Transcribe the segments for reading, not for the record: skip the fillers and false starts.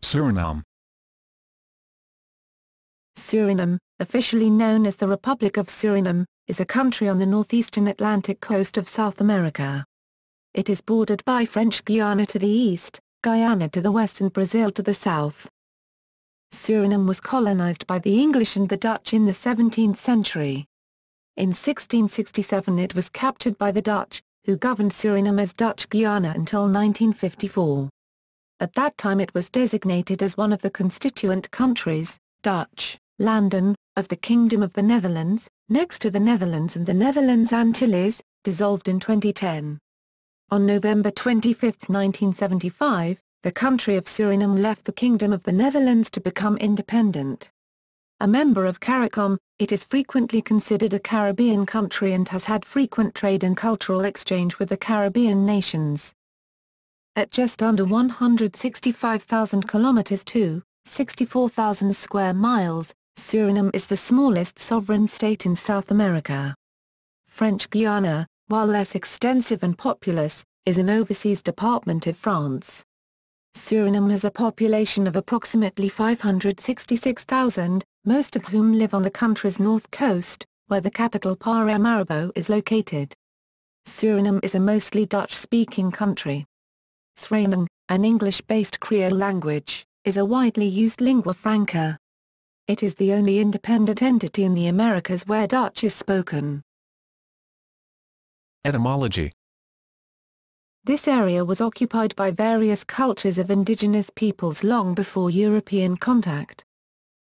Suriname. Suriname, officially known as the Republic of Suriname, is a country on the northeastern Atlantic coast of South America. It is bordered by French Guiana to the east, Guyana to the west and Brazil to the south. Suriname was colonized by the English and the Dutch in the 17th century. In 1667 it was captured by the Dutch, who governed Suriname as Dutch Guiana until 1954. At that time it was designated as one of the constituent countries, Dutch, Landen, of the Kingdom of the Netherlands, next to the Netherlands and the Netherlands Antilles, dissolved in 2010. On November 25, 1975, the country of Suriname left the Kingdom of the Netherlands to become independent. A member of CARICOM, it is frequently considered a Caribbean country and has had frequent trade and cultural exchange with the Caribbean nations. At just under 165,000 kilometers to 64,000 square miles, Suriname is the smallest sovereign state in South America. French Guiana, while less extensive and populous, is an overseas department of France. Suriname has a population of approximately 566,000, most of whom live on the country's north coast, where the capital Paramaribo is located. Suriname is a mostly Dutch-speaking country. Suriname, an English-based Creole language, is a widely used lingua franca. It is the only independent entity in the Americas where Dutch is spoken. Etymology. This area was occupied by various cultures of indigenous peoples long before European contact.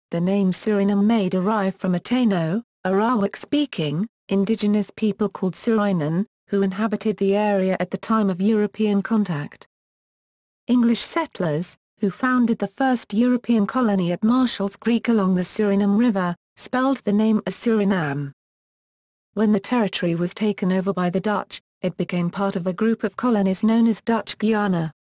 The name Suriname may derive from a Taino, Arawak-speaking, indigenous people called Surinan, who inhabited the area at the time of European contact. English settlers, who founded the first European colony at Marshall's Creek along the Suriname River, spelled the name as Suriname. When the territory was taken over by the Dutch, it became part of a group of colonies known as Dutch Guiana.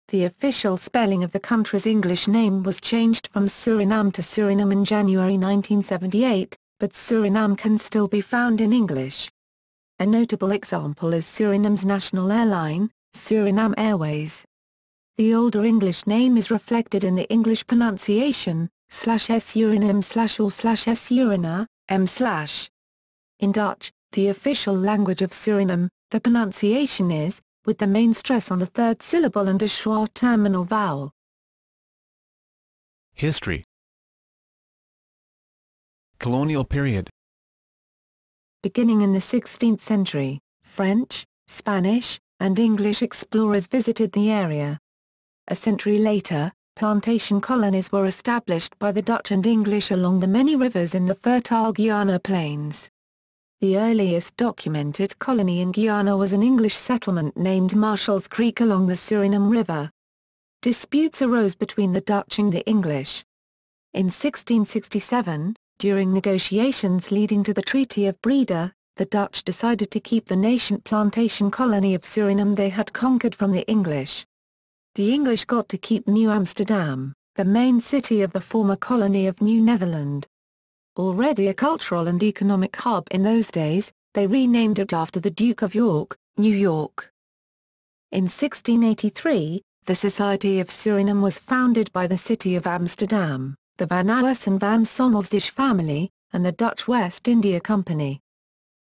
The official spelling of the country's English name was changed from Suriname to Suriname in January 1978, but Suriname can still be found in English. A notable example is Suriname's national airline, Suriname Airways. The older English name is reflected in the English pronunciation, /s Suriname /or /s Surina, m/. In Dutch, the official language of Suriname, the pronunciation is, with the main stress on the third syllable and a schwa terminal vowel. History. Colonial period. Beginning in the 16th century, French, Spanish, and English explorers visited the area. A century later, plantation colonies were established by the Dutch and English along the many rivers in the fertile Guiana plains. The earliest documented colony in Guyana was an English settlement named Marshall's Creek along the Suriname River. Disputes arose between the Dutch and the English. In 1667, during negotiations leading to the Treaty of Breda, the Dutch decided to keep the nascent plantation colony of Suriname they had conquered from the English. The English got to keep New Amsterdam, the main city of the former colony of New Netherland. Already a cultural and economic hub in those days, they renamed it after the Duke of York, New York. In 1683, the Society of Suriname was founded by the city of Amsterdam, the Van Ouwes and Van Sonnelsdijk family, and the Dutch West India Company.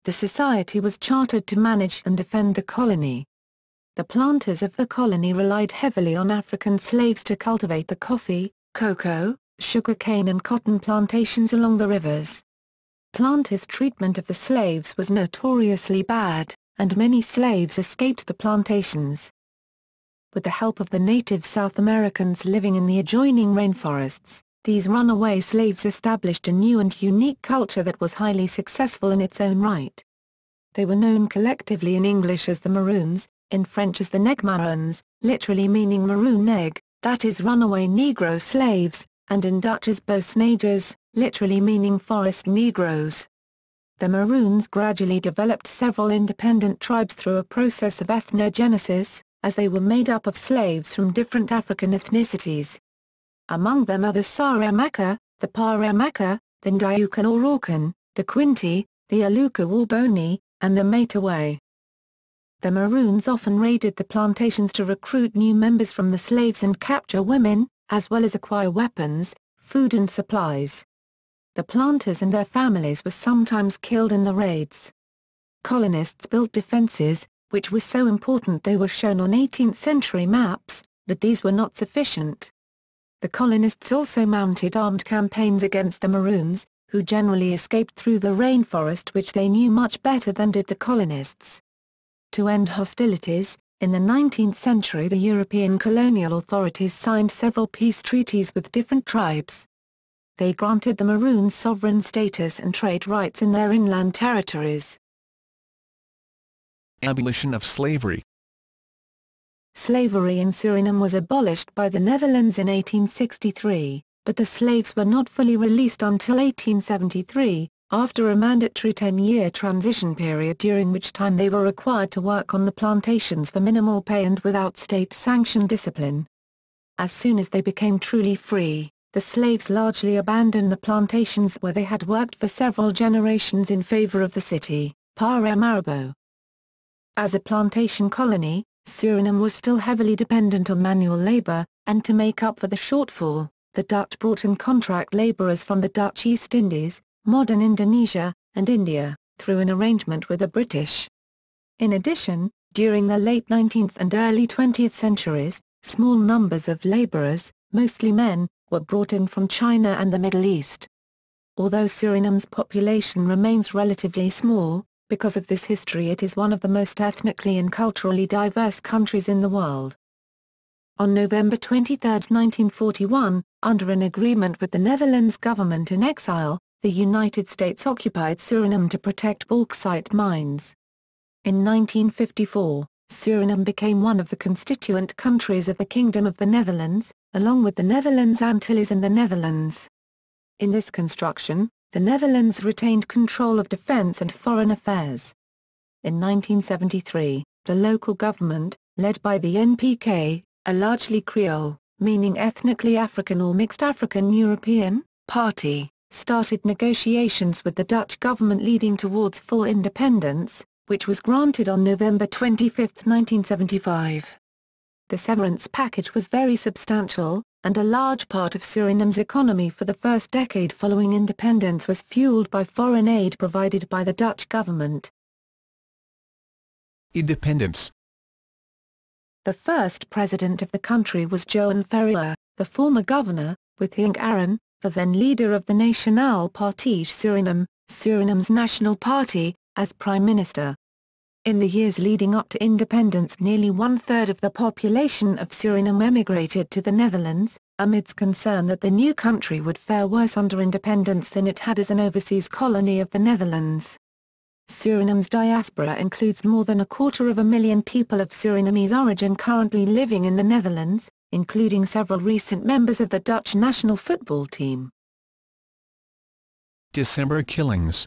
The society was chartered to manage and defend the colony. The planters of the colony relied heavily on African slaves to cultivate the coffee, cocoa, sugarcane and cotton plantations along the rivers. Planters' treatment of the slaves was notoriously bad, and many slaves escaped the plantations. With the help of the native South Americans living in the adjoining rainforests, these runaway slaves established a new and unique culture that was highly successful in its own right. They were known collectively in English as the Maroons, in French as the Negmarons, literally meaning maroon neg, that is runaway Negro slaves, and in Dutch as Bosnagers, literally meaning forest Negroes. The Maroons gradually developed several independent tribes through a process of ethnogenesis, as they were made up of slaves from different African ethnicities. Among them are the Saramaka, the Paramaka, the Ndiukan or Orkan, the Quinti, the Aluka Warboni, and the Mataway. The Maroons often raided the plantations to recruit new members from the slaves and capture women, as well as acquire weapons, food and supplies. The planters and their families were sometimes killed in the raids. Colonists built defenses, which were so important they were shown on 18th-century maps, but these were not sufficient. The colonists also mounted armed campaigns against the Maroons, who generally escaped through the rainforest, which they knew much better than did the colonists. To end hostilities, in the 19th century the European colonial authorities signed several peace treaties with different tribes. They granted the Maroons sovereign status and trade rights in their inland territories. Abolition of slavery. Slavery in Suriname was abolished by the Netherlands in 1863, but the slaves were not fully released until 1873, after a mandatory 10-year transition period during which time they were required to work on the plantations for minimal pay and without state-sanctioned discipline. As soon as they became truly free, the slaves largely abandoned the plantations where they had worked for several generations in favor of the city, Paramaribo. As a plantation colony, Suriname was still heavily dependent on manual labor, and to make up for the shortfall, the Dutch brought in contract laborers from the Dutch East Indies, modern Indonesia, and India, through an arrangement with the British. In addition, during the late 19th and early 20th centuries, small numbers of laborers, mostly men, were brought in from China and the Middle East. Although Suriname's population remains relatively small, because of this history it is one of the most ethnically and culturally diverse countries in the world. On November 23, 1941, under an agreement with the Netherlands government in exile, the United States occupied Suriname to protect bauxite mines. In 1954, Suriname became one of the constituent countries of the Kingdom of the Netherlands, along with the Netherlands Antilles and the Netherlands. In this construction, the Netherlands retained control of defense and foreign affairs. In 1973, the local government, led by the NPK, a largely Creole, meaning ethnically African or mixed African-European, party, started negotiations with the Dutch government leading towards full independence, which was granted on November 25, 1975. The severance package was very substantial, and a large part of Suriname's economy for the first decade following independence was fueled by foreign aid provided by the Dutch government. Independence. The first president of the country was Johan Ferrier, the former governor, with Henk Arend, the then leader of the Nationale Party Suriname, Suriname's national party, as prime minister. In the years leading up to independence, nearly one-third of the population of Suriname emigrated to the Netherlands, amidst concern that the new country would fare worse under independence than it had as an overseas colony of the Netherlands. Suriname's diaspora includes more than 250,000 people of Surinamese origin currently living in the Netherlands, including several recent members of the Dutch national football team. December killings.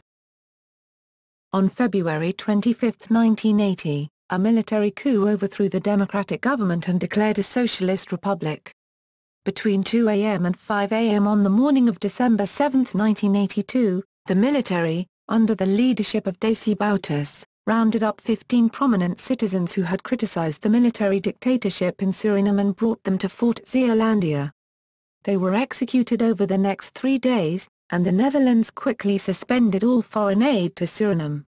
On February 25, 1980, a military coup overthrew the democratic government and declared a socialist republic. Between 2 a.m. and 5 a.m. on the morning of December 7, 1982, the military, under the leadership of Desi Bouterse, rounded up 15 prominent citizens who had criticized the military dictatorship in Suriname and brought them to Fort Zeelandia. They were executed over the next 3 days, and the Netherlands quickly suspended all foreign aid to Suriname.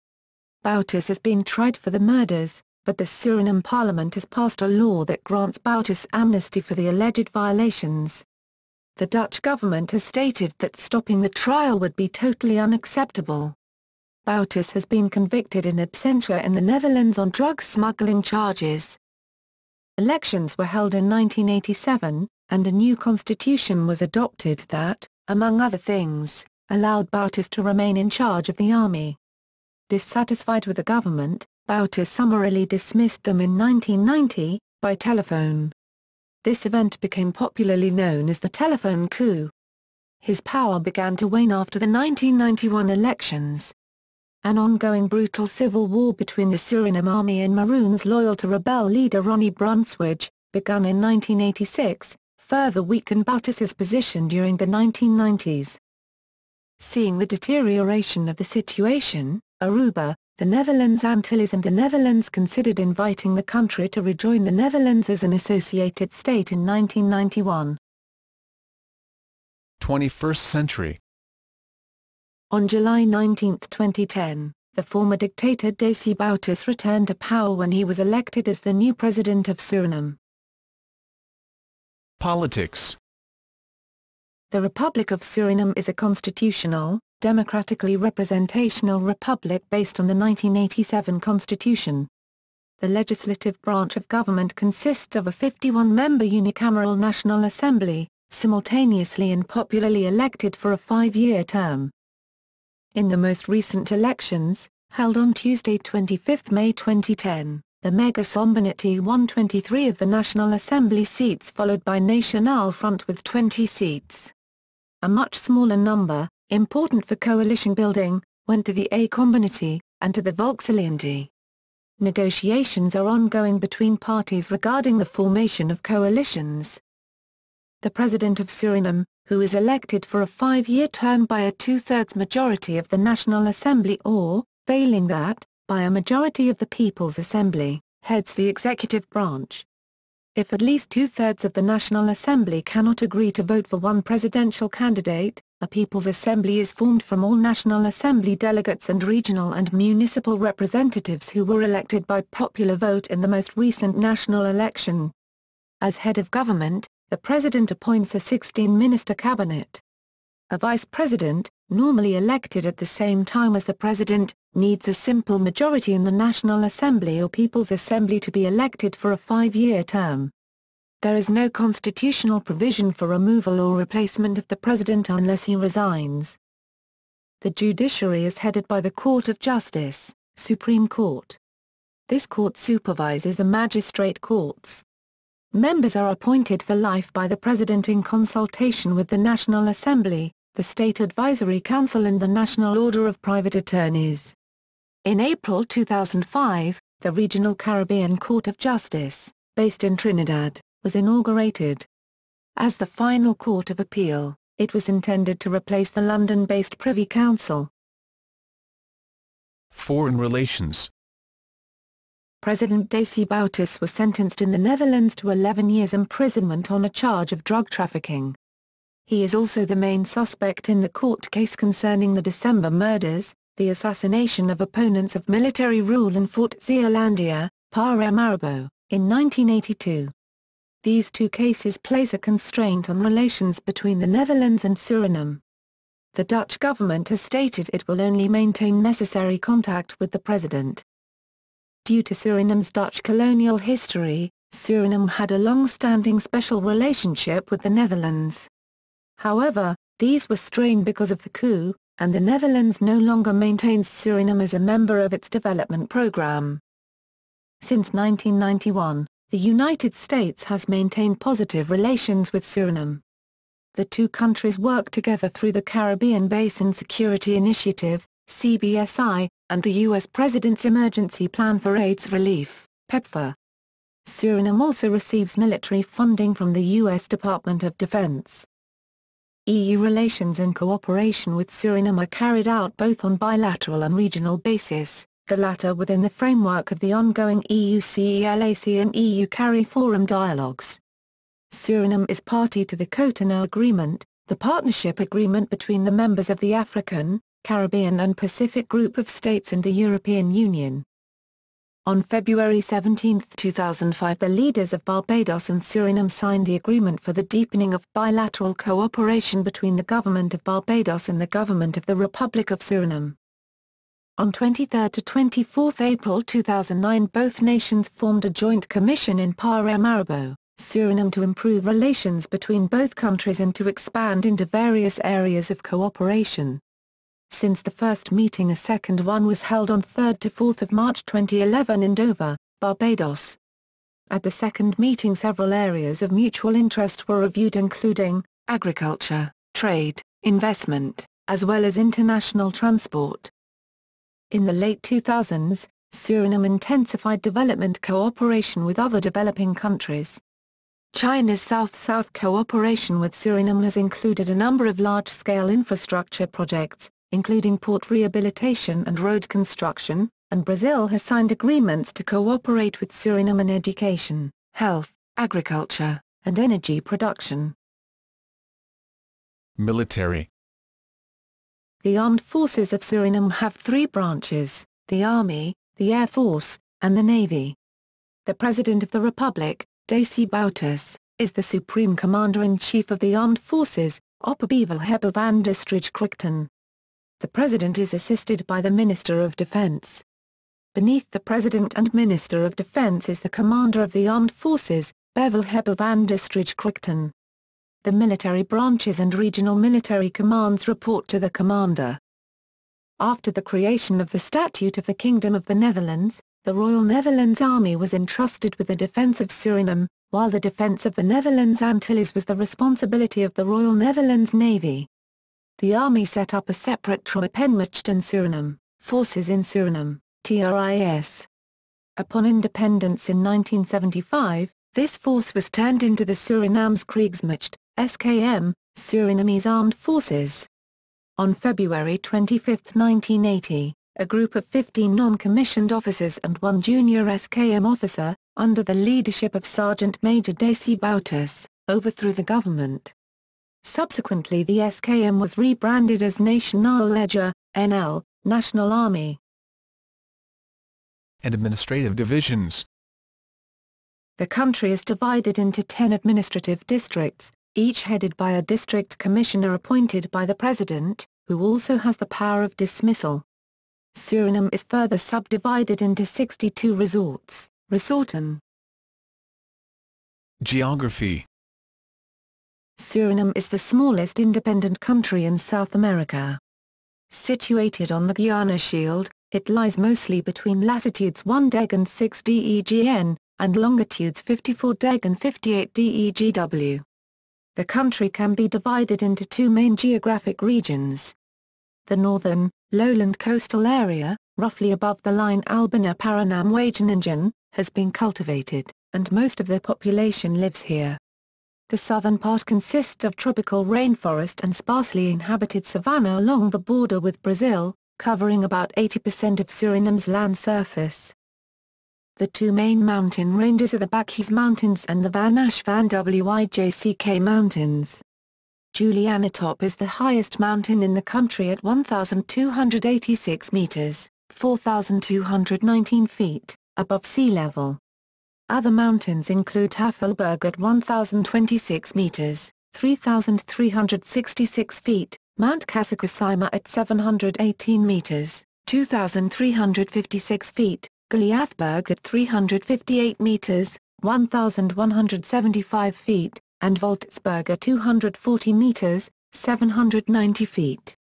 Bouterse has been tried for the murders, but the Suriname Parliament has passed a law that grants Bouterse amnesty for the alleged violations. The Dutch government has stated that stopping the trial would be totally unacceptable. Bouterse has been convicted in absentia in the Netherlands on drug smuggling charges. Elections were held in 1987, and a new constitution was adopted that, among other things, allowed Bouterse to remain in charge of the army. Dissatisfied with the government, Bouterse summarily dismissed them in 1990, by telephone. This event became popularly known as the telephone coup. His power began to wane after the 1991 elections. An ongoing brutal civil war between the Suriname Army and Maroons loyal to rebel leader Ronnie Brunswig, begun in 1986, further weakened Bouterse's position during the 1990s. Seeing the deterioration of the situation, Aruba, the Netherlands Antilles and the Netherlands considered inviting the country to rejoin the Netherlands as an associated state in 1991. 21st century. On July 19, 2010, the former dictator Desi Bouterse returned to power when he was elected as the new president of Suriname. Politics. The Republic of Suriname is a constitutional, democratically representational republic based on the 1987 Constitution. The legislative branch of government consists of a 51-member unicameral National Assembly, simultaneously and popularly elected for a 5-year term. In the most recent elections, held on Tuesday 25 May 2010, the Mega Sombonity won 23 of the National Assembly seats, followed by National Front with 20 seats. A much smaller number, important for coalition building, went to the A Combonity, and to the Volksalliantie. Negotiations are ongoing between parties regarding the formation of coalitions. The President of Suriname, who is elected for a 5-year term by a 2/3 majority of the National Assembly or, failing that, by a majority of the People's Assembly, heads the executive branch. If at least 2/3 of the National Assembly cannot agree to vote for one presidential candidate, a People's Assembly is formed from all National Assembly delegates and regional and municipal representatives who were elected by popular vote in the most recent national election. As head of government, the President appoints a 16-minister cabinet. A Vice President, normally elected at the same time as the President, needs a simple majority in the National Assembly or People's Assembly to be elected for a 5-year term. There is no constitutional provision for removal or replacement of the President unless he resigns. The judiciary is headed by the Court of Justice, Supreme Court. This court supervises the magistrate courts. Members are appointed for life by the President in consultation with the National Assembly, the State Advisory Council and the National Order of Private Attorneys. In April 2005, the Regional Caribbean Court of Justice, based in Trinidad, was inaugurated. As the final court of appeal, it was intended to replace the London-based Privy Council. Foreign relations. President Desi Bouterse was sentenced in the Netherlands to 11 years imprisonment on a charge of drug trafficking. He is also the main suspect in the court case concerning the December murders, the assassination of opponents of military rule in Fort Zeelandia, Paramaribo, in 1982. These two cases place a constraint on relations between the Netherlands and Suriname. The Dutch government has stated it will only maintain necessary contact with the president. Due to Suriname's Dutch colonial history, Suriname had a long-standing special relationship with the Netherlands. However, these were strained because of the coup, and the Netherlands no longer maintains Suriname as a member of its development program. Since 1991, the United States has maintained positive relations with Suriname. The two countries work together through the Caribbean Basin Security Initiative, CBSI, and the U.S. President's Emergency Plan for AIDS Relief, PEPFAR. Suriname also receives military funding from the U.S. Department of Defense. EU relations and cooperation with Suriname are carried out both on bilateral and regional basis, the latter within the framework of the ongoing EU-CELAC and EU CARI-Forum dialogues. Suriname is party to the Cotonou Agreement, the partnership agreement between the members of the African, Caribbean and Pacific Group of States and the European Union. On February 17, 2005, the leaders of Barbados and Suriname signed the agreement for the deepening of bilateral cooperation between the Government of Barbados and the Government of the Republic of Suriname. On 23 to 24 April 2009, both nations formed a joint commission in Paramaribo, Suriname, to improve relations between both countries and to expand into various areas of cooperation. Since the first meeting, a second one was held on 3 to 4 March 2011 in Dover, Barbados. At the second meeting, several areas of mutual interest were reviewed, including agriculture, trade, investment, as well as international transport. In the late 2000s, Suriname intensified development cooperation with other developing countries. China's South-South cooperation with Suriname has included a number of large-scale infrastructure projects, including port rehabilitation and road construction, and Brazil has signed agreements to cooperate with Suriname in education, health, agriculture, and energy production. Military. The armed forces of Suriname have three branches: the Army, the Air Force, and the Navy. The President of the Republic, Desi Bouterse, is the Supreme Commander-in-Chief of the Armed Forces, Opperbevel van District. The President is assisted by the Minister of Defense. Beneath the President and Minister of Defense is the Commander of the Armed Forces, Bevel van District. The military branches and regional military commands report to the Commander. After the creation of the Statute of the Kingdom of the Netherlands, the Royal Netherlands Army was entrusted with the defence of Suriname, while the defence of the Netherlands Antilles was the responsibility of the Royal Netherlands Navy. The Army set up a separate Troepenmacht in Suriname, Forces in Suriname, TRIS. Upon independence in 1975, this force was turned into the Surinaams Kriegsmacht, SKM, Surinamese Armed Forces. On February 25, 1980, a group of 15 non-commissioned officers and one junior SKM officer, under the leadership of Sergeant Major Desi Bouterse, overthrew the government. Subsequently the SKM was rebranded as Nationale Leger, NL, National Army. And administrative divisions. The country is divided into 10 administrative districts, each headed by a district commissioner appointed by the President, who also has the power of dismissal. Suriname is further subdivided into 62 resorts, resorten. Geography. Suriname is the smallest independent country in South America. Situated on the Guyana Shield, it lies mostly between latitudes 1 deg and 6 degn, and longitudes 54 deg and 58 degw. The country can be divided into two main geographic regions. The northern, lowland coastal area, roughly above the line Albina-Paranam-Wageningen, has been cultivated, and most of the population lives here. The southern part consists of tropical rainforest and sparsely inhabited savanna along the border with Brazil, covering about 80% of Suriname's land surface. The two main mountain ranges are the Bakjes Mountains and the Van Asch van Wijck Mountains. Julianatop is the highest mountain in the country at 1,286 meters, 4,219 feet, above sea level. Other mountains include Tafelberg at 1,026 meters, 3,366 feet, Mount Kasakasima at 718 meters, 2,356 feet, Goliathberg at 358 meters, 1,175 feet, and Voltsberg at 240 meters, 790 feet.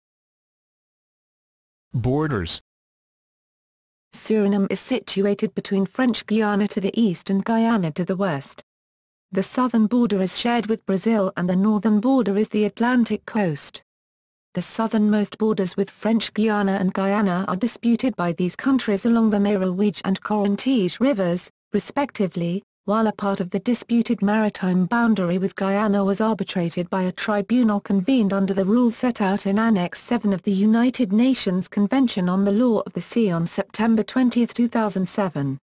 Borders. Suriname is situated between French Guiana to the east and Guyana to the west. The southern border is shared with Brazil and the northern border is the Atlantic coast. The southernmost borders with French Guiana and Guyana are disputed by these countries along the Meroweje and Corontige rivers, respectively, while a part of the disputed maritime boundary with Guyana was arbitrated by a tribunal convened under the rules set out in Annex 7 of the United Nations Convention on the Law of the Sea on September 20, 2007.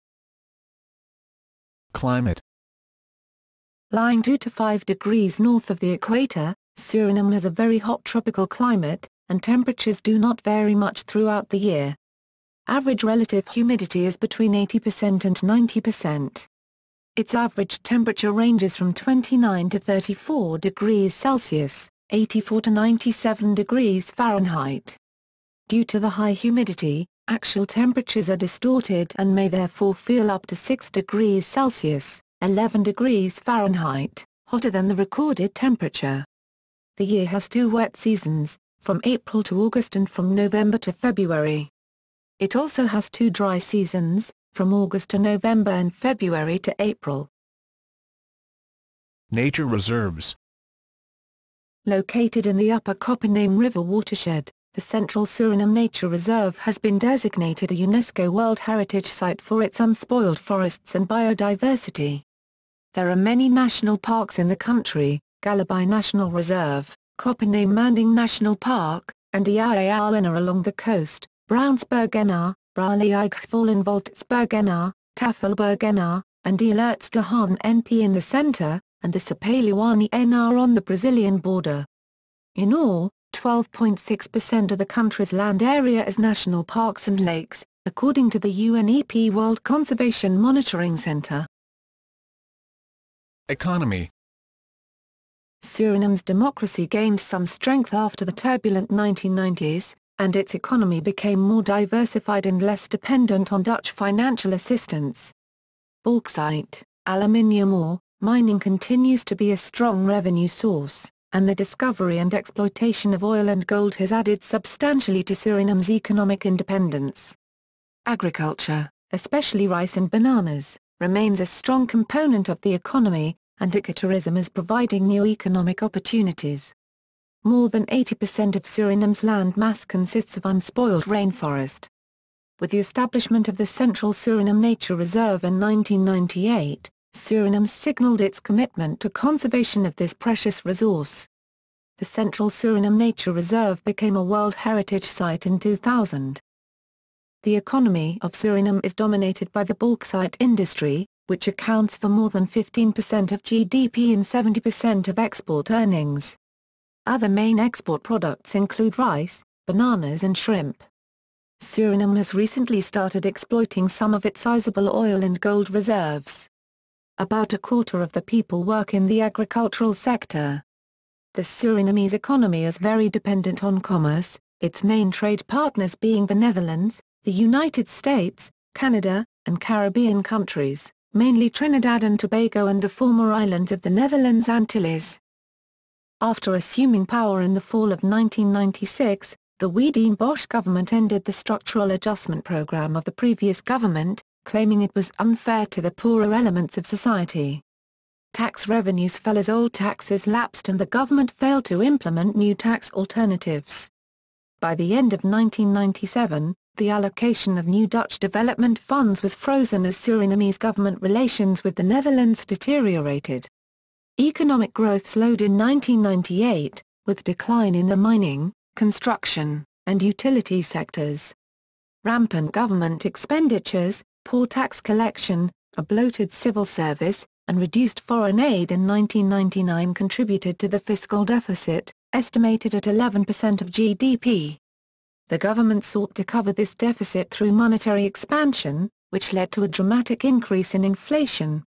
Climate. Lying 2 to 5 degrees north of the equator, Suriname has a very hot tropical climate, and temperatures do not vary much throughout the year. Average relative humidity is between 80% and 90%. Its average temperature ranges from 29 to 34 degrees Celsius, 84 to 97 degrees Fahrenheit. Due to the high humidity, actual temperatures are distorted and may therefore feel up to 6 degrees Celsius, 11 degrees Fahrenheit, hotter than the recorded temperature. The year has two wet seasons, from April to August and from November to February. It also has two dry seasons, from August to November and February to April. Nature reserves. Located in the upper Coppernaim River watershed, the Central Suriname Nature Reserve has been designated a UNESCO World Heritage Site for its unspoiled forests and biodiversity. There are many national parks in the country: Galabai National Reserve, Coppernaim Manding National Park, and Iaualena along the coast, Brownsbergenaar, Braleiggeval Voltsbergenaar, Tafelbergenaar, and Alertsdahan NP in the center, and the Sapaliwani NR on the Brazilian border. In all, 12.6% of the country's land area is national parks and lakes, according to the UNEP World Conservation Monitoring Center. Economy. Suriname's democracy gained some strength after the turbulent 1990s, and its economy became more diversified and less dependent on Dutch financial assistance. Bauxite, aluminium ore, mining continues to be a strong revenue source, and the discovery and exploitation of oil and gold has added substantially to Suriname's economic independence. Agriculture, especially rice and bananas, remains a strong component of the economy, and ecotourism is providing new economic opportunities. More than 80% of Suriname's land mass consists of unspoiled rainforest. With the establishment of the Central Suriname Nature Reserve in 1998, Suriname signaled its commitment to conservation of this precious resource. The Central Suriname Nature Reserve became a World Heritage Site in 2000. The economy of Suriname is dominated by the bauxite industry, which accounts for more than 15% of GDP and 70% of export earnings. Other main export products include rice, bananas and shrimp. Suriname has recently started exploiting some of its sizable oil and gold reserves. About a quarter of the people work in the agricultural sector. The Surinamese economy is very dependent on commerce, its main trade partners being the Netherlands, the United States, Canada, and Caribbean countries, mainly Trinidad and Tobago and the former islands of the Netherlands Antilles. After assuming power in the fall of 1996, the Wiedenbosch government ended the structural adjustment program of the previous government, claiming it was unfair to the poorer elements of society. Tax revenues fell as old taxes lapsed and the government failed to implement new tax alternatives. By the end of 1997, the allocation of new Dutch development funds was frozen as Surinamese government relations with the Netherlands deteriorated. Economic growth slowed in 1998, with decline in the mining, construction, and utility sectors. Rampant government expenditures, poor tax collection, a bloated civil service, and reduced foreign aid in 1999 contributed to the fiscal deficit, estimated at 11% of GDP. The government sought to cover this deficit through monetary expansion, which led to a dramatic increase in inflation.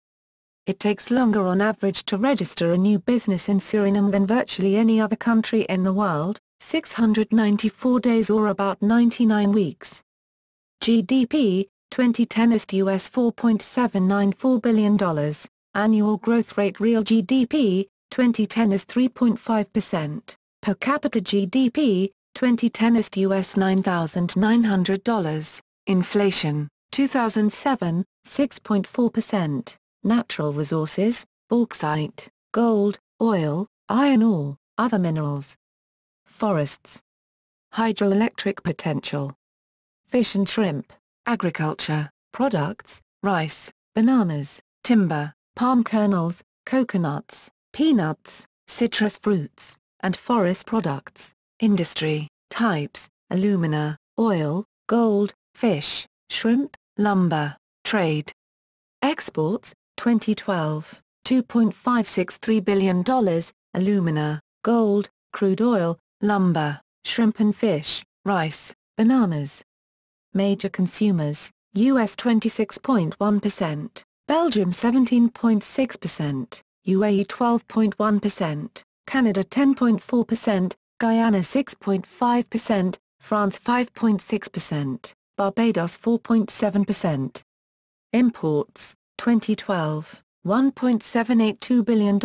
It takes longer on average to register a new business in Suriname than virtually any other country in the world, 694 days or about 99 weeks. GDP, 2010 is US $4.794 billion. Annual growth rate real GDP, 2010 is 3.5%. Per capita GDP, 2010 is US $9,900. Inflation, 2007, 6.4%. Natural resources, bauxite, gold, oil, iron ore, other minerals. Forests. Hydroelectric potential. Fish and shrimp, agriculture, products, rice, bananas, timber, palm kernels, coconuts, peanuts, citrus fruits, and forest products. Industry, types, alumina, oil, gold, fish, shrimp, lumber, trade. Exports, 2012, $2.563 billion, alumina, gold, crude oil, lumber, shrimp and fish, rice, bananas. Major consumers, US 26.1%, Belgium 17.6%, UAE 12.1%, Canada 10.4%, Guyana 6.5%, France 5.6%, Barbados 4.7%. Imports, 2012, $1.782 billion,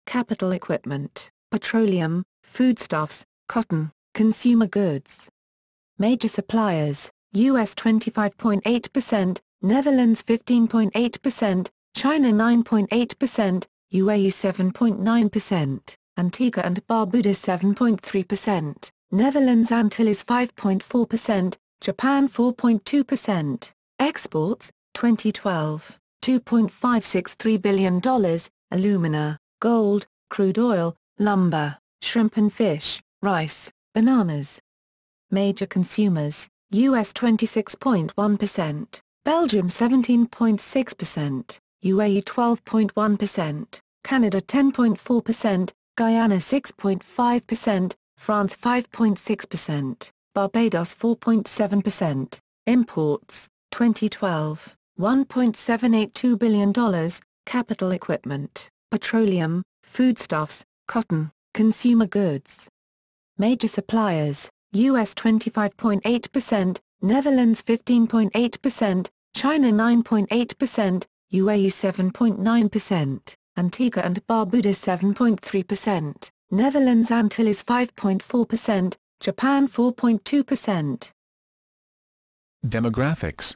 capital equipment, petroleum, foodstuffs, cotton, consumer goods. Major suppliers, US 25.8%, Netherlands 15.8%, China 9.8%, UAE 7.9%, Antigua and Barbuda 7.3%, Netherlands Antilles 5.4%, Japan 4.2%. Exports, 2012, $2.563 billion, alumina, gold, crude oil, lumber, shrimp and fish, rice, bananas. Major consumers, US 26.1%, Belgium 17.6%, UAE 12.1%, Canada 10.4%, Guyana 6.5%, France 5.6%, Barbados 4.7%. Imports, 2012, $1.782 billion, capital equipment, petroleum, foodstuffs, cotton, consumer goods. Major suppliers, US 25.8%, Netherlands 15.8%, China 9.8%, UAE 7.9%, Antigua and Barbuda 7.3%, Netherlands Antilles 5.4%, Japan 4.2%. Demographics.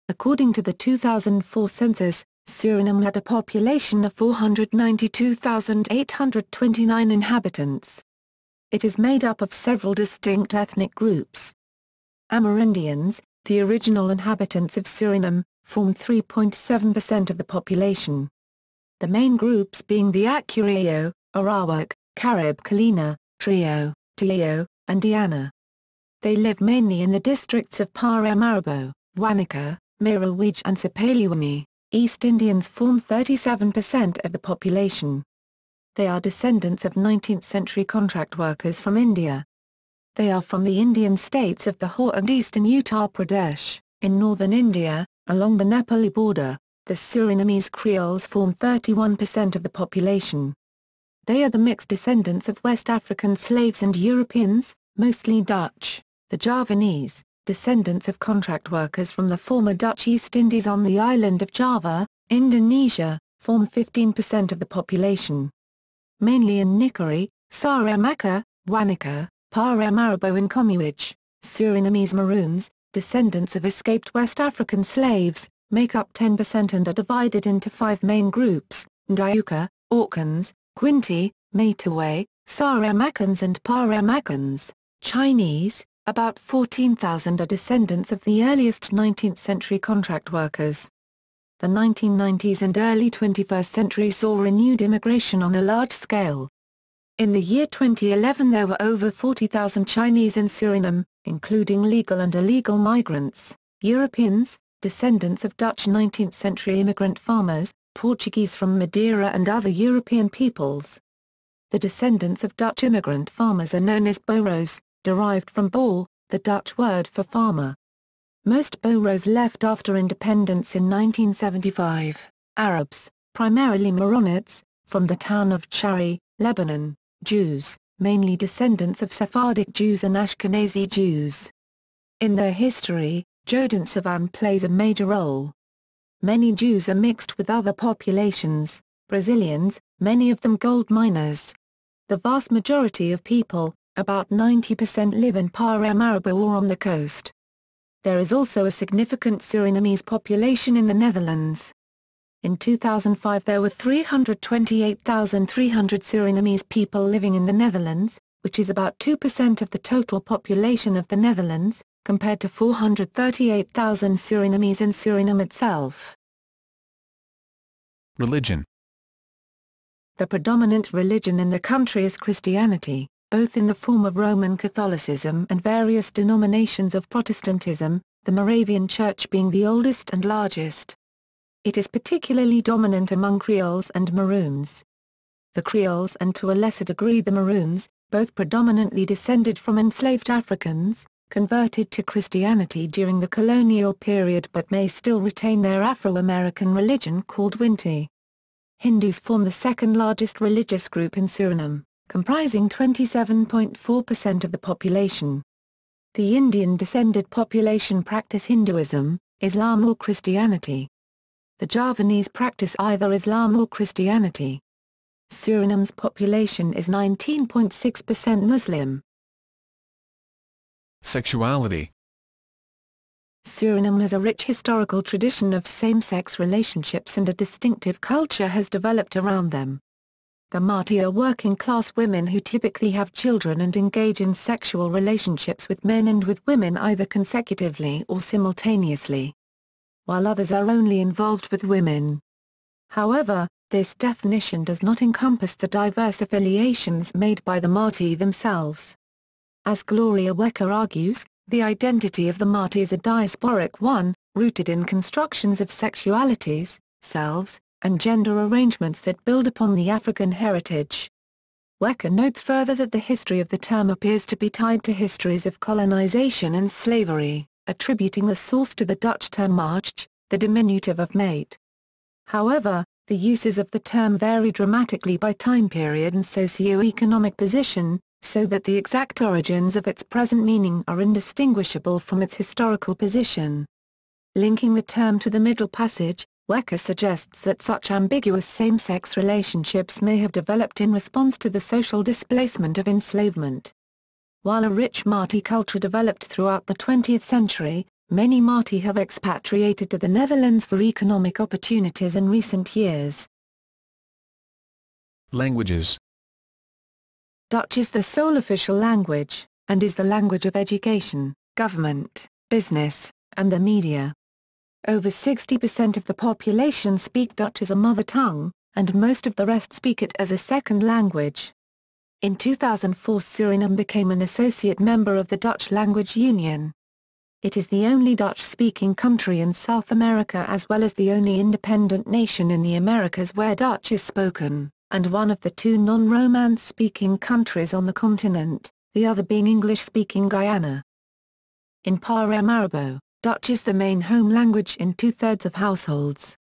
According to the 2004 census, Suriname had a population of 492,829 inhabitants. It is made up of several distinct ethnic groups. Amerindians, the original inhabitants of Suriname, form 3.7% of the population. The main groups being the Akureo, Arawak, Carib Kalina, Trio, Tio, and Diana. They live mainly in the districts of Paramaribo, Wanaka, Mirawij and Sipaliwini. East Indians form 37% of the population. They are descendants of 19th-century contract workers from India. They are from the Indian states of Bihar and eastern Uttar Pradesh. In northern India, along the Nepali border, the Surinamese Creoles form 31% of the population. They are the mixed descendants of West African slaves and Europeans, mostly Dutch. The Javanese, descendants of contract workers from the former Dutch East Indies on the island of Java, Indonesia, form 15% of the population. Mainly in Nikori, Saramaka, Wanaka, Paramaribo and Comuage, Surinamese Maroons, descendants of escaped West African slaves, make up 10% and are divided into 5 main groups: Ndiuka, Orkans, Quinti, Mataway, Saramakans and Paramakans. Chinese, about 14,000 are descendants of the earliest 19th-century contract workers. The 1990s and early 21st century saw renewed immigration on a large scale. In the year 2011 there were over 40,000 Chinese in Suriname, including legal and illegal migrants, Europeans, descendants of Dutch 19th-century immigrant farmers, Portuguese from Madeira and other European peoples. The descendants of Dutch immigrant farmers are known as Boeroes, derived from boer, the Dutch word for farmer. Most Boeroes left after independence in 1975. Arabs, primarily Maronites, from the town of Chari, Lebanon. Jews, mainly descendants of Sephardic Jews and Ashkenazi Jews. In their history, Jodensavan plays a major role. Many Jews are mixed with other populations, Brazilians, many of them gold miners. The vast majority of people, about 90%, live in Paramaribo or on the coast. There is also a significant Surinamese population in the Netherlands. In 2005 there were 328,300 Surinamese people living in the Netherlands, which is about 2% of the total population of the Netherlands, compared to 438,000 Surinamese in Suriname itself. Religion. The predominant religion in the country is Christianity, both in the form of Roman Catholicism and various denominations of Protestantism, the Moravian Church being the oldest and largest. It is particularly dominant among Creoles and Maroons. The Creoles and to a lesser degree the Maroons, both predominantly descended from enslaved Africans, converted to Christianity during the colonial period but may still retain their Afro-American religion called Winti. Hindus form the second largest religious group in Suriname, comprising 27.4% of the population. The Indian-descended population practice Hinduism, Islam or Christianity. The Javanese practice either Islam or Christianity. Suriname's population is 19.6% Muslim. Sexuality. Suriname has a rich historical tradition of same-sex relationships and a distinctive culture has developed around them. The Mati are working-class women who typically have children and engage in sexual relationships with men and with women either consecutively or simultaneously, while others are only involved with women. However, this definition does not encompass the diverse affiliations made by the Mati themselves. As Gloria Wecker argues, the identity of the Mati is a diasporic one, rooted in constructions of sexualities, selves, and gender arrangements that build upon the African heritage. Wecker notes further that the history of the term appears to be tied to histories of colonization and slavery, attributing the source to the Dutch term maagd, the diminutive of mate. However, the uses of the term vary dramatically by time period and socio-economic position, so that the exact origins of its present meaning are indistinguishable from its historical position. Linking the term to the Middle Passage, Wecker suggests that such ambiguous same-sex relationships may have developed in response to the social displacement of enslavement. While a rich Māori culture developed throughout the 20th century, many Māori have expatriated to the Netherlands for economic opportunities in recent years. Languages. Dutch is the sole official language, and is the language of education, government, business, and the media. Over 60% of the population speak Dutch as a mother tongue, and most of the rest speak it as a second language. In 2004 Suriname became an associate member of the Dutch Language Union. It is the only Dutch-speaking country in South America as well as the only independent nation in the Americas where Dutch is spoken, and one of the two non-Romance-speaking countries on the continent, the other being English-speaking Guyana. In Paramaribo, Dutch is the main home language in two-thirds of households.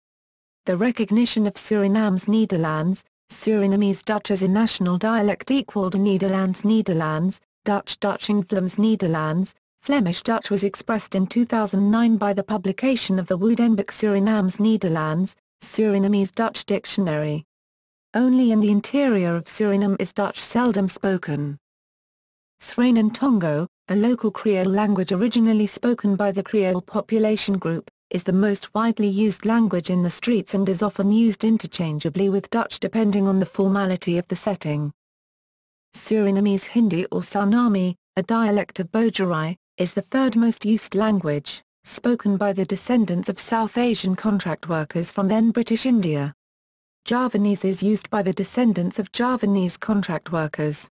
The recognition of Suriname's Nederlands, Surinamese Dutch as a national dialect equal to Nederlands, Dutch in Vlaams Nederlands, Flemish Dutch was expressed in 2009 by the publication of the Woordenboek Surinaams Nederlands, Surinamese Dutch Dictionary. Only in the interior of Suriname is Dutch seldom spoken. Sranan Tongo, a local Creole language originally spoken by the Creole population group, is the most widely used language in the streets and is often used interchangeably with Dutch depending on the formality of the setting. Surinamese Hindi or Sanami, a dialect of Bojarai, is the third most used language, spoken by the descendants of South Asian contract workers from then British India. Javanese is used by the descendants of Javanese contract workers.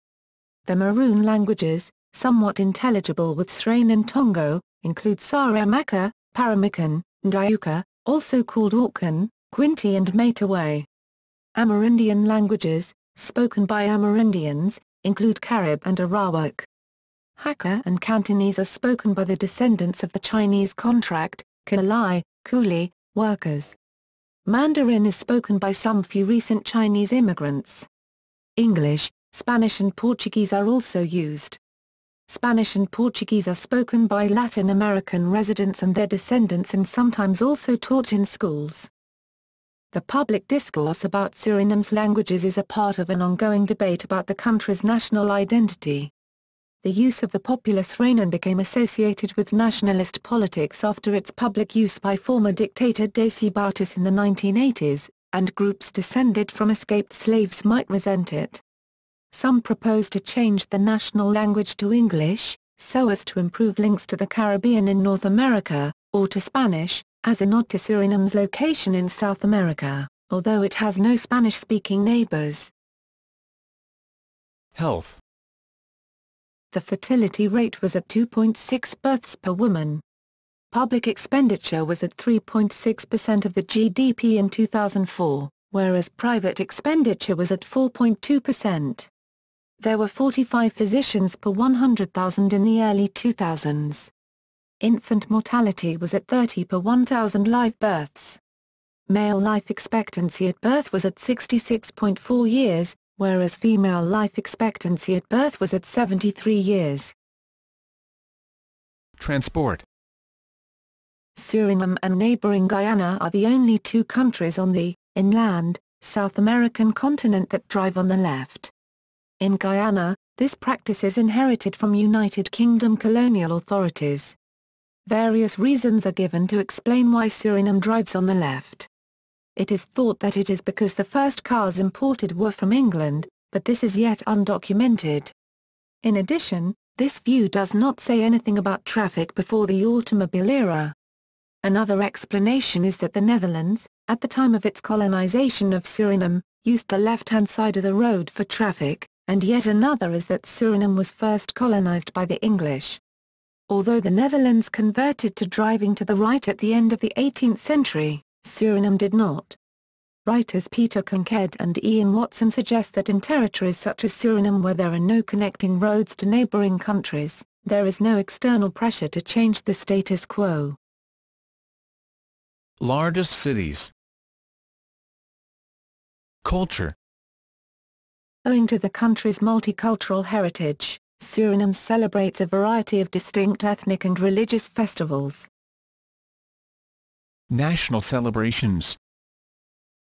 The Maroon languages, somewhat intelligible with Sranan Tongo, include Saramaka, Paramikan, Ndiuka, also called Orkan, Quinti and Mataway. Amerindian languages, spoken by Amerindians, include Carib and Arawak. Hakka and Cantonese are spoken by the descendants of the Chinese contract, Kalai, Coolie, workers. Mandarin is spoken by some few recent Chinese immigrants. English, Spanish and Portuguese are also used. Spanish and Portuguese are spoken by Latin American residents and their descendants and sometimes also taught in schools. The public discourse about Suriname's languages is a part of an ongoing debate about the country's national identity. The use of the popular Sranan became associated with nationalist politics after its public use by former dictator Desi Bouterse in the 1980s, and groups descended from escaped slaves might resent it. Some propose to change the national language to English, so as to improve links to the Caribbean in North America, or to Spanish, as a nod to Suriname's location in South America, although it has no Spanish-speaking neighbors. Health. The fertility rate was at 2.6 births per woman. Public expenditure was at 3.6% of the GDP in 2004, whereas private expenditure was at 4.2%. There were 45 physicians per 100,000 in the early 2000s. Infant mortality was at 30 per 1,000 live births. Male life expectancy at birth was at 66.4 years, whereas female life expectancy at birth was at 73 years. Transport. Suriname and neighboring Guyana are the only two countries on the inland South American continent that drive on the left. In Guyana, this practice is inherited from United Kingdom colonial authorities. Various reasons are given to explain why Suriname drives on the left. It is thought that it is because the first cars imported were from England, but this is yet undocumented. In addition, this view does not say anything about traffic before the automobile era. Another explanation is that the Netherlands, at the time of its colonization of Suriname, used the left-hand side of the road for traffic, and yet another is that Suriname was first colonized by the English. Although the Netherlands converted to driving to the right at the end of the 18th century, Suriname did not. Writers Peter Kincaid and Ian Watson suggest that in territories such as Suriname where there are no connecting roads to neighboring countries, there is no external pressure to change the status quo. Largest cities. Culture. Owing to the country's multicultural heritage, Suriname celebrates a variety of distinct ethnic and religious festivals. National celebrations.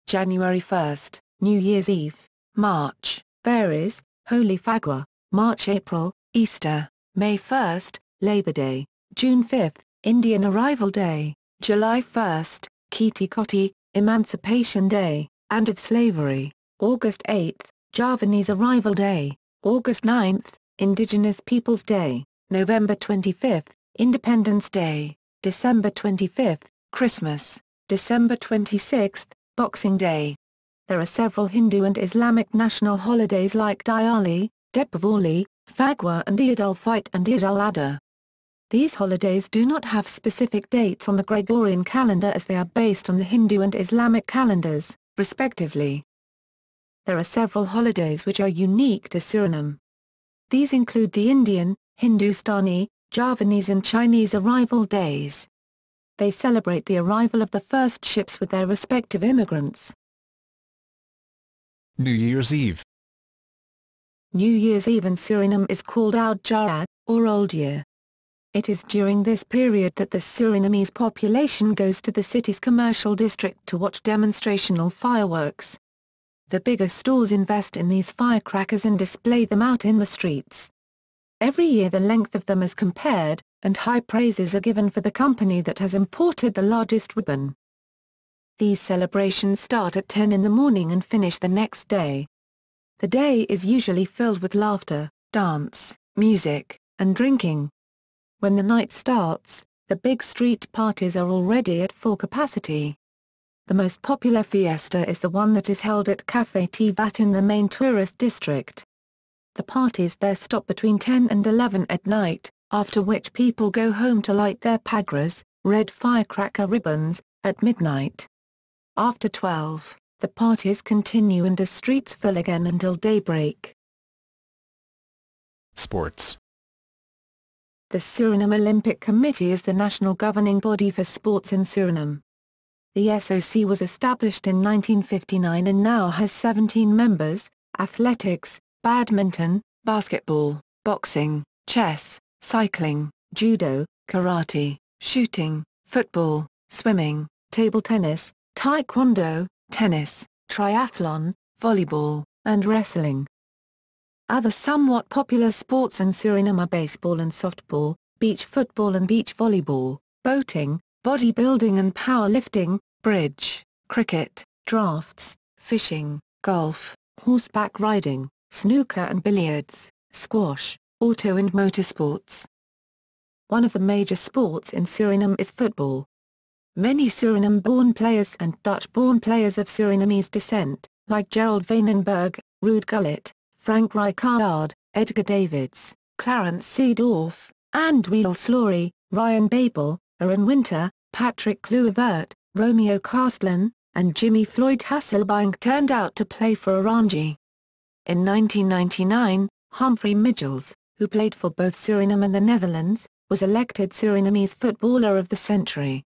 January 1st, New Year's Eve, March, varies, Holy Fagua, March-April, Easter, May 1st, Labor Day, June 5th, Indian Arrival Day, July 1st, Kiti Koti, Emancipation Day, End of Slavery, August 8th, Javanese Arrival Day, August 9th, Indigenous Peoples Day, November 25th, Independence Day, December 25th, Christmas, December 26th, Boxing Day. There are several Hindu and Islamic national holidays like Diwali, Deepavali, Fagua and Eid al-Fitr and Eid al-Adha. These holidays do not have specific dates on the Gregorian calendar as they are based on the Hindu and Islamic calendars, respectively. There are several holidays which are unique to Suriname. These include the Indian, Hindustani, Javanese and Chinese arrival days. They celebrate the arrival of the first ships with their respective immigrants. New Year's Eve. New Year's Eve in Suriname is called Oud Jaar, or Old Year. It is during this period that the Surinamese population goes to the city's commercial district to watch demonstrational fireworks. The bigger stores invest in these firecrackers and display them out in the streets. Every year the length of them is compared, and high praises are given for the company that has imported the largest ribbon. These celebrations start at 10 in the morning and finish the next day. The day is usually filled with laughter, dance, music, and drinking. When the night starts, the big street parties are already at full capacity. The most popular fiesta is the one that is held at Café Tivat in the main tourist district. The parties there stop between 10 and 11 at night, after which people go home to light their pagras, red firecracker ribbons, at midnight. After 12, the parties continue and the streets fill again until daybreak. Sports. The Suriname Olympic Committee is the national governing body for sports in Suriname. The SOC was established in 1959 and now has 17 members: athletics, badminton, basketball, boxing, chess, cycling, judo, karate, shooting, football, swimming, table tennis, taekwondo, tennis, triathlon, volleyball, and wrestling. Other somewhat popular sports in Suriname are baseball and softball, beach football and beach volleyball, boating, bodybuilding and powerlifting, bridge, cricket, drafts, fishing, golf, horseback riding, snooker and billiards, squash, auto and motorsports. One of the major sports in Suriname is football. Many Suriname-born players and Dutch-born players of Surinamese descent, like Gerald Vanenberg, Ruud Gullit, Frank Rijkaard, Edgar Davids, Clarence Seedorf, Andriel Slory, Ryan Babel, Aaron Winter, Patrick Kluivert, Romeo Castlen, and Jimmy Floyd Hasselbank turned out to play for Oranje. In 1999, Humphrey Michels, who played for both Suriname and the Netherlands, was elected Surinamese Footballer of the Century.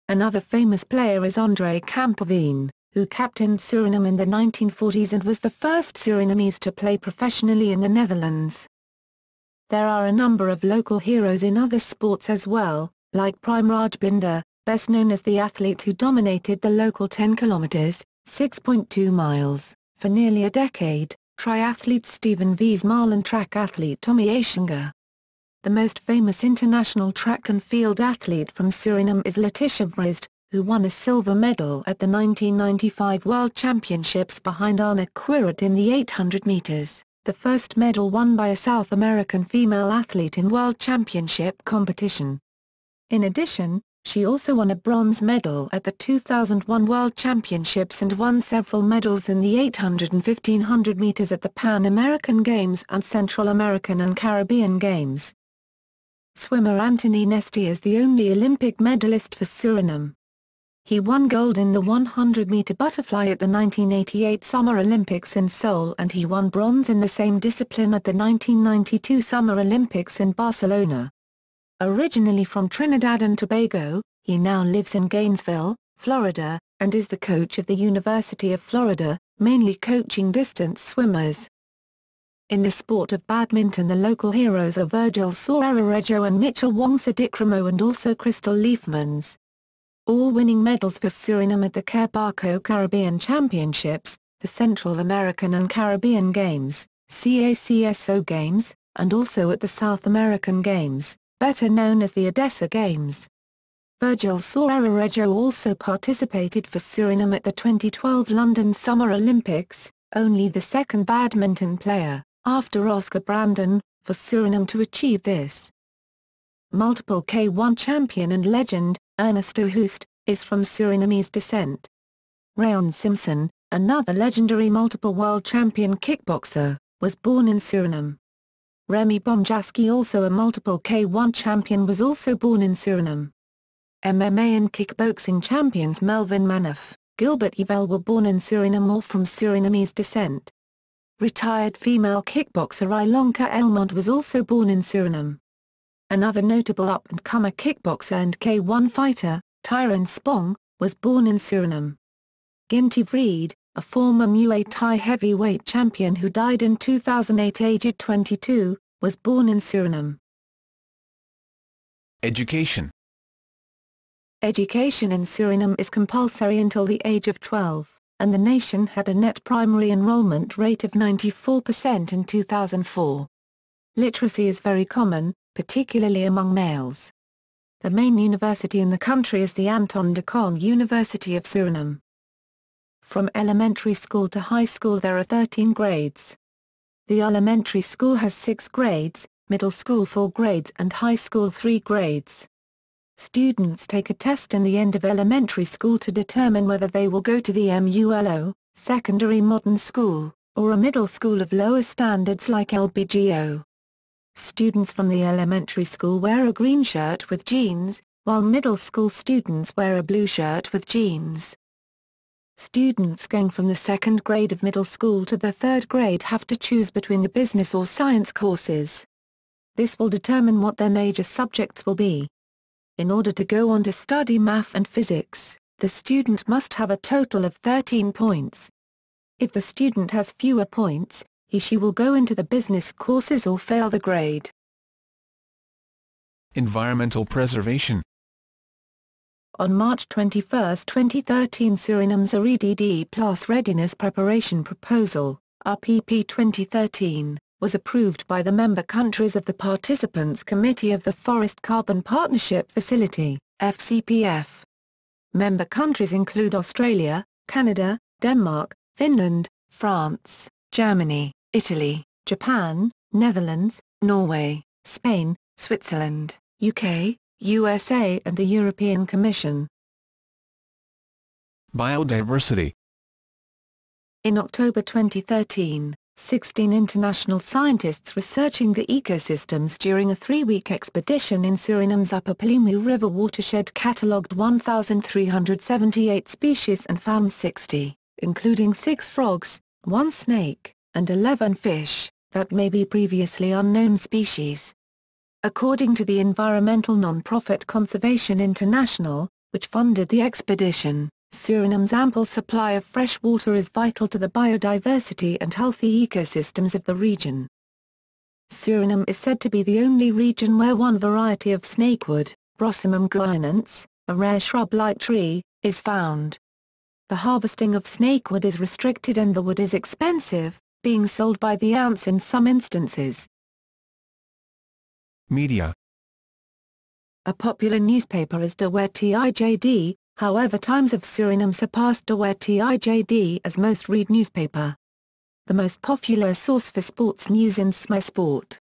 Another famous player is André Kampaveen, who captained Suriname in the 1940s and was the first Surinamese to play professionally in the Netherlands. There are a number of local heroes in other sports as well, like Prime Rajbinder, best known as the athlete who dominated the local 10 kilometers, 6.2 miles, for nearly a decade, triathlete Stephen Wiesmal and track athlete Tommy Ashinga. The most famous international track and field athlete from Suriname is Letitia Vrist, who won a silver medal at the 1995 World Championships behind Anna Quirat in the 800 meters, the first medal won by a South American female athlete in World Championship competition. In addition, she also won a bronze medal at the 2001 World Championships and won several medals in the 800 and 1500 meters at the Pan American Games and Central American and Caribbean Games. Swimmer Anthony Nesty is the only Olympic medalist for Suriname. He won gold in the 100-meter butterfly at the 1988 Summer Olympics in Seoul, and he won bronze in the same discipline at the 1992 Summer Olympics in Barcelona. Originally from Trinidad and Tobago, he now lives in Gainesville, Florida, and is the coach of the University of Florida, mainly coaching distance swimmers. In the sport of badminton, the local heroes are Virgil Soarerejo and Mitchell Wongsa-Dikramo, and also Crystal Leafmans. All winning medals for Suriname at the Carbaco Caribbean Championships, the Central American and Caribbean Games, CACSO Games, and also at the South American Games, better known as the Odessa Games. Virgil Soarerejo also participated for Suriname at the 2012 London Summer Olympics, only the second badminton player, after Oscar Brandon, for Suriname to achieve this. Multiple K1 champion and legend, Ernesto Hoost, is from Surinamese descent. Rayon Simpson, another legendary multiple world champion kickboxer, was born in Suriname. Remy Bomjaski, also a multiple K1 champion, was also born in Suriname. MMA and kickboxing champions Melvin Manaf, Gilbert Yvel were born in Suriname or from Surinamese descent. Retired female kickboxer Ilonka Elmont was also born in Suriname. Another notable up-and-comer kickboxer and K1 fighter, Tyrone Spong, was born in Suriname. Ginty Vreed, a former Muay Thai heavyweight champion who died in 2008 aged 22, was born in Suriname. Education. Education in Suriname is compulsory until the age of 12, and the nation had a net primary enrollment rate of 94% in 2004. Literacy is very common, particularly among males. The main university in the country is the Anton de Kom University of Suriname. From elementary school to high school there are 13 grades. The elementary school has 6 grades, middle school 4 grades and high school 3 grades. Students take a test in the end of elementary school to determine whether they will go to the MULO, secondary modern school, or a middle school of lower standards like LBGO. Students from the elementary school wear a green shirt with jeans, while middle school students wear a blue shirt with jeans. Students going from the second grade of middle school to the third grade have to choose between the business or science courses. This will determine what their major subjects will be. In order to go on to study math and physics, the student must have a total of 13 points. If the student has fewer points, he/she will go into the business courses or fail the grade. Environmental preservation. On March 21, 2013, Suriname's REDD+ Readiness Preparation Proposal, RPP 2013, was approved by the member countries of the Participants Committee of the Forest Carbon Partnership Facility, FCPF. Member countries include Australia, Canada, Denmark, Finland, France, Germany, Italy, Japan, Netherlands, Norway, Spain, Switzerland, UK, USA and the European Commission. Biodiversity. In October 2013, 16 international scientists researching the ecosystems during a 3-week expedition in Suriname's Upper Palimu River watershed catalogued 1,378 species and found 60, including 6 frogs, 1 snake, and 11 fish, that may be previously unknown species. According to the environmental non-profit Conservation International, which funded the expedition, Suriname's ample supply of fresh water is vital to the biodiversity and healthy ecosystems of the region. Suriname is said to be the only region where one variety of snakewood, Brosimum guyanense, a rare shrub-like tree, is found. The harvesting of snakewood is restricted and the wood is expensive, being sold by the ounce in some instances. Media. A popular newspaper is De Wet-Tijd, however Times of Suriname surpassed De Wet-Tijd as most read newspaper. The most popular source for sports news is SME Sport.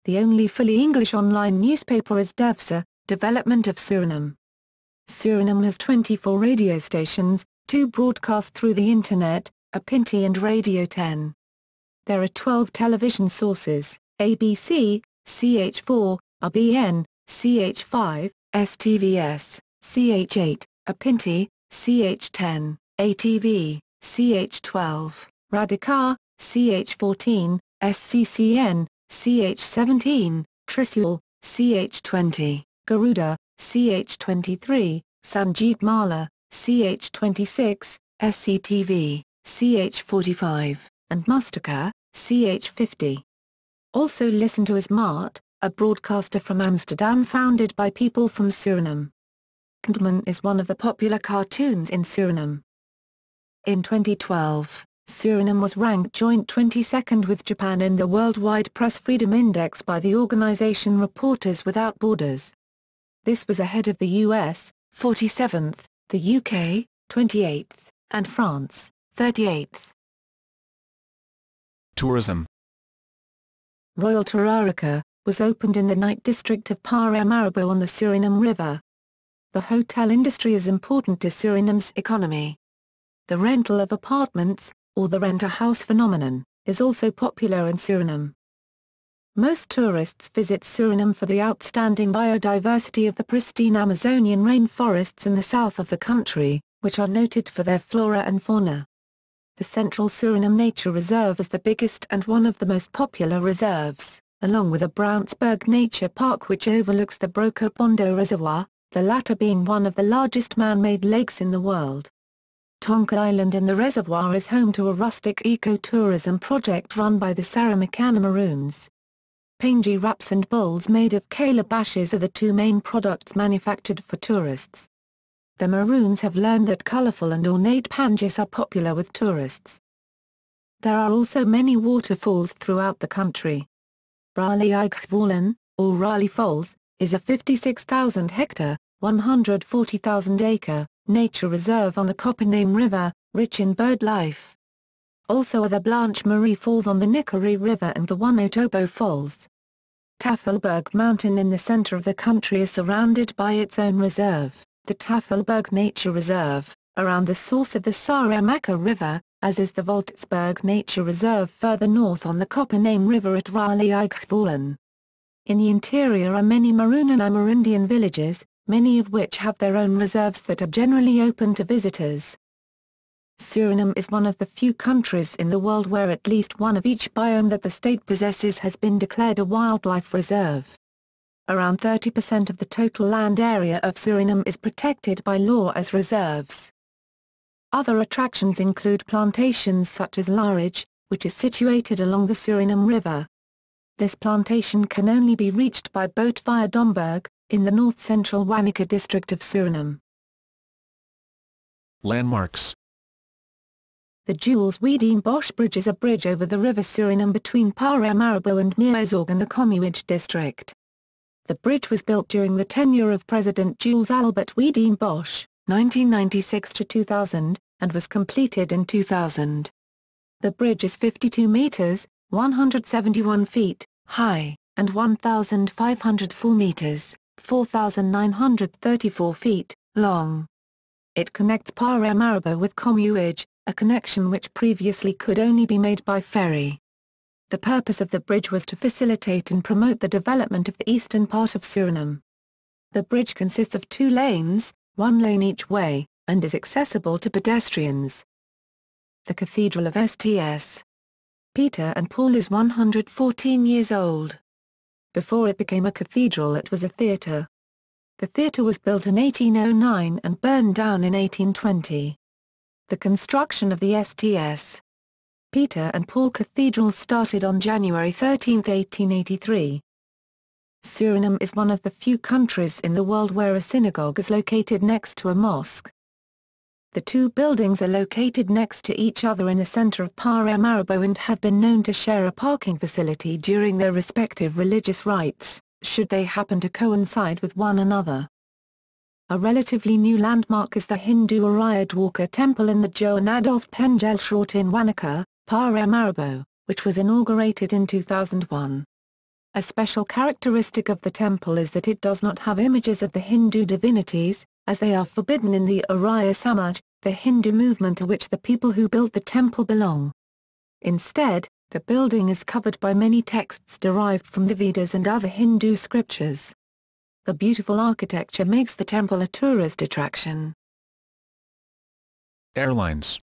The only fully English online newspaper is DEVSA, Development of Suriname. Suriname has 24 radio stations, 2 broadcast through the Internet, Apinti and Radio 10. There are 12 television sources, ABC, CH4, RBN, CH5, STVS, CH8, Apinti, ch10, ATV, ch12, Radikar, ch14, SCCN, ch17, Trishul, ch20, Garuda, ch23, Sanjeet Mala, ch26, SCTV, ch45, and Mustaka, ch50. Also listen to Smart, a broadcaster from Amsterdam founded by people from Suriname. Kantman is one of the popular cartoons in Suriname. In 2012, Suriname was ranked joint 22nd with Japan in the Worldwide Press Freedom Index by the organization Reporters Without Borders. This was ahead of the US, 47th, the UK, 28th, and France, 38th. Tourism. Royal Tararika was opened in the night district of Paramaribo on the Suriname River. The hotel industry is important to Suriname's economy. The rental of apartments, or the rent-a-house phenomenon, is also popular in Suriname. Most tourists visit Suriname for the outstanding biodiversity of the pristine Amazonian rainforests in the south of the country, which are noted for their flora and fauna. The Central Suriname Nature Reserve is the biggest and one of the most popular reserves, along with a Brownsburg Nature Park which overlooks the Brokopondo Reservoir, the latter being one of the largest man-made lakes in the world. Tonka Island in the reservoir is home to a rustic eco-tourism project run by the Saramacana Maroons. Pangy wraps and bowls made of calabashes are the two main products manufactured for tourists. The Maroons have learned that colorful and ornate panges are popular with tourists. There are also many waterfalls throughout the country. Raleigh Igthvolen, or Raleigh Falls, is a 56,000-hectare, 140,000-acre, nature reserve on the Coppernaim River, rich in bird life. Also are the Blanche Marie Falls on the Nickerie River and the Wonotobo Falls. Tafelberg Mountain in the center of the country is surrounded by its own reserve, the Tafelberg Nature Reserve, around the source of the Saramacca River, as is the Voltsberg Nature Reserve further north on the Coppernaim River at Raleigh Igthvolen. In the interior are many Maroon and Amerindian villages, many of which have their own reserves that are generally open to visitors. Suriname is one of the few countries in the world where at least one of each biome that the state possesses has been declared a wildlife reserve. Around 30% of the total land area of Suriname is protected by law as reserves. Other attractions include plantations such as Laridge, which is situated along the Suriname River. This plantation can only be reached by boat via Domburg, in the north-central Wanaka district of Suriname. Landmarks. The Jules Wiedeen Bosch Bridge is a bridge over the River Suriname between Paramaribo and Meerzorg in the Commuage district. The bridge was built during the tenure of President Jules Albert Wiedeen Bosch, 1996 to 2000, and was completed in 2000. The bridge is 52 meters, 171 feet, high, and 1,504 meters, 4,934 feet, long. It connects Paramaribo with Commuage, a connection which previously could only be made by ferry. The purpose of the bridge was to facilitate and promote the development of the eastern part of Suriname. The bridge consists of 2 lanes, 1 lane each way, and is accessible to pedestrians. The Cathedral of Sts. Peter and Paul is 114 years old. Before it became a cathedral it was a theatre. The theatre was built in 1809 and burned down in 1820. The construction of the Sts. Peter and Paul Cathedral started on January 13, 1883. Suriname is one of the few countries in the world where a synagogue is located next to a mosque. The two buildings are located next to each other in the center of Paramaribo and have been known to share a parking facility during their respective religious rites, should they happen to coincide with one another. A relatively new landmark is the Hindu Ariyadwaka Temple in the Joan Adolphe Pengelstraat in Wanaka, Paramaribo, which was inaugurated in 2001. A special characteristic of the temple is that it does not have images of the Hindu divinities, as they are forbidden in the Arya Samaj, the Hindu movement to which the people who built the temple belong. Instead, the building is covered by many texts derived from the Vedas and other Hindu scriptures. The beautiful architecture makes the temple a tourist attraction. Airlines.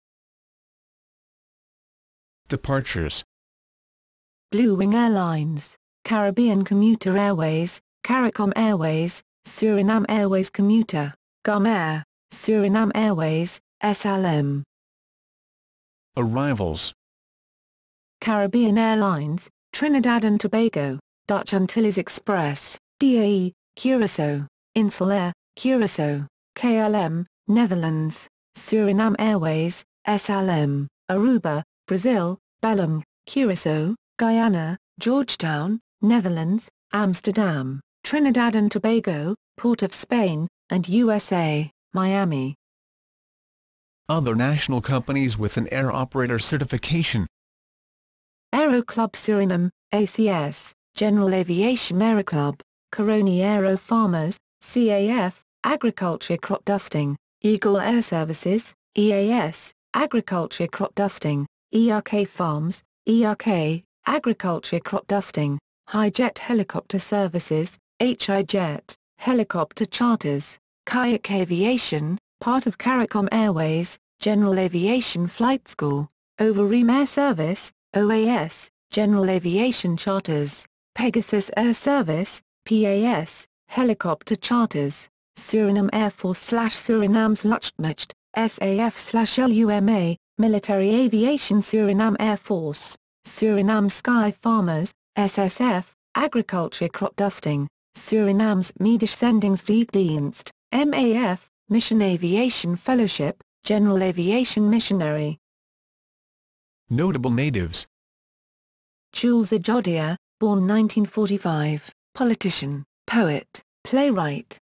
Departures. Blue Wing Airlines, Caribbean Commuter Airways, CARICOM Airways, Suriname Airways Commuter, GAMAIR, Suriname Airways, SLM. Arrivals. Caribbean Airlines, Trinidad and Tobago, Dutch Antilles Express, DAE, Curaçao, Insulair, Curaçao, KLM, Netherlands, Suriname Airways, SLM, Aruba, Brazil, Belém, Curaçao, Guyana, Georgetown, Netherlands, Amsterdam, Trinidad and Tobago, Port of Spain, and USA, Miami. Other national companies with an air operator certification. Aero Club Suriname, ACS, General Aviation Aero Club, Coroni Aero Farmers, CAF, Agriculture Crop Dusting, Eagle Air Services, EAS, Agriculture Crop Dusting, ERK Farms, ERK, Agriculture Crop Dusting, Hi-Jet Helicopter Services, HI-Jet, Helicopter Charters, Kayak Aviation, part of CARICOM Airways, General Aviation Flight School, Overeem Air Service, OAS, General Aviation Charters, Pegasus Air Service, PAS, Helicopter Charters, Suriname Air Force/Suriname's Luchtmacht, SAF/LUMA, Military Aviation Suriname Air Force, Suriname Sky Farmers, SSF, Agriculture Crop Dusting, Suriname's Medezendingvliegdienst, MAF, Mission Aviation Fellowship, General Aviation Missionary. Notable natives. Jules Ajodia, born 1945, politician, poet, playwright.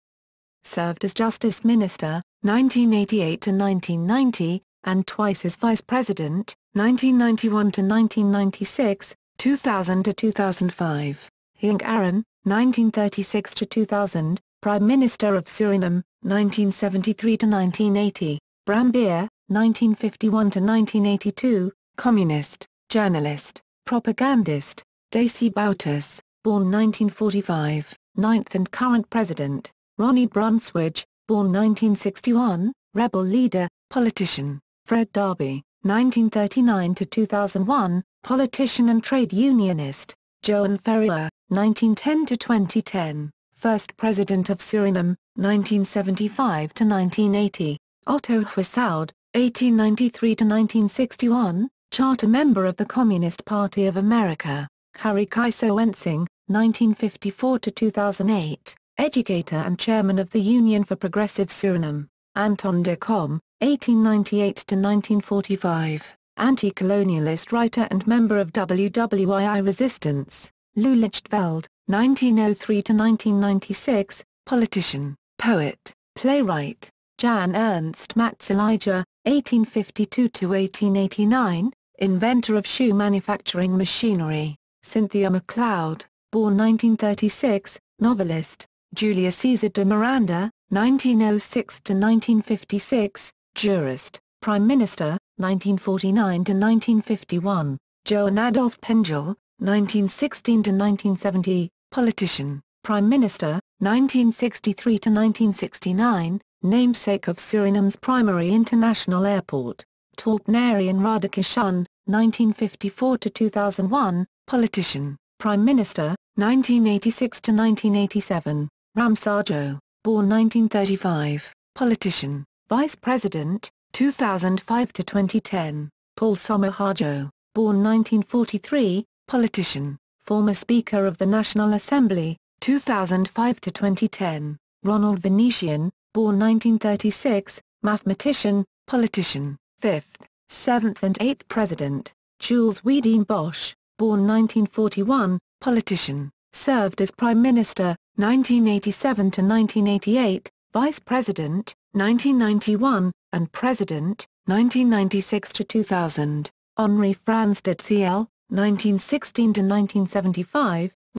Served as Justice Minister, 1988 to 1990, and twice as Vice President, 1991 to 1996, 2000 to 2005. Henk Aaron, 1936 to 2000, Prime Minister of Suriname, 1973 to 1980. Bram Beer, 1951 to 1982, communist, journalist, propagandist. Desi Bouterse, born 1945, 9th and current President. Ronnie Brunswig, born 1961, rebel leader, politician. Fred Darby, 1939 to 2001, politician and trade unionist. Joan Ferrier, 1910 to 2010, first President of Suriname, 1975 to 1980. Otto Huissaud, 1893 to 1961, charter member of the Communist Party of America. Harry Kaiso Ensing, 1954 to 2008, educator and chairman of the Union for Progressive Suriname. Anton de Com, 1898 to 1945, anti-colonialist writer and member of WWII Resistance. Lou Lichtveld, 1903 to 1996, politician, poet, playwright. Jan Ernst Matzeliger, 1852 to 1889, inventor of shoe manufacturing machinery. Cynthia MacLeod, born 1936, novelist. Julia Caesar de Miranda, 1906 to 1956, jurist, Prime Minister, 1949 to 1951. Joan Adolph Pengel, 1916 to 1970, politician, Prime Minister, 1963 to 1969, namesake of Suriname's primary international airport. Taupnarian Radhakishan, 1954 to 2001, politician, Prime Minister, 1986 to 1987. Ramsajo, born 1935, politician, Vice President, 2005 to 2010. Paul Somohajo, born 1943, politician, former Speaker of the National Assembly, 2005 to 2010. Ronald Venetian, born 1936, mathematician, politician, 5th, 7th and 8th President. Jules Wiedeen Bosch, born 1941, politician, served as Prime Minister, 1987 to 1988, Vice President, 1991, and President, 1996 to 2000. Henri Frans de Ciel, 1916 to 1975,